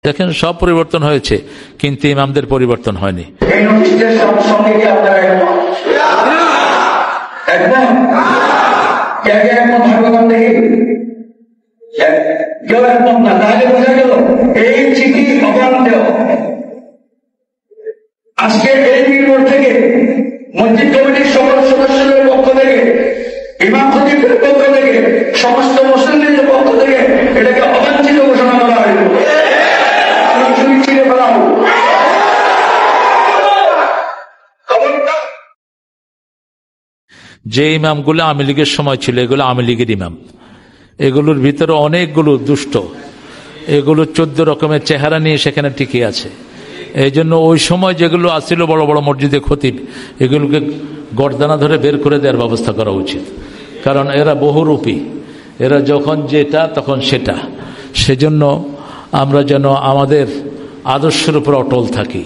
দেখেন সব পরিবর্তন হয়েছে, কিন্তু ইমামদের পরিবর্তন হয়নি। আজকে এই নির্ভর থেকে মসজিদ কমিটির সকল সদস্যদের পক্ষ থেকে, ইমাম খতিবের পক্ষ থেকে, সমস্ত মুসলিমদের পক্ষ থেকে এটাকে অবাঞ্ছিত ঘোষণা করা হয়েছে। যে ইমামগুলো আওয়ামী লীগের সময় ছিল, এগুলো আওয়ামী লীগের ইমাম। এগুলোর ভিতরে অনেকগুলো দুষ্ট, এগুলো 14 রকমের চেহারা নিয়ে সেখানে টিকে আছে। এই জন্য ওই সময় যেগুলো আসছিল বড় বড় মসজিদে খতিব, এগুলোকে গর্দানা ধরে বের করে দেওয়ার ব্যবস্থা করা উচিত। কারণ এরা বহুরূপী, এরা যখন যেটা তখন সেটা। সেজন্য আমরা যেন আমাদের আদর্শের উপর অটল থাকি।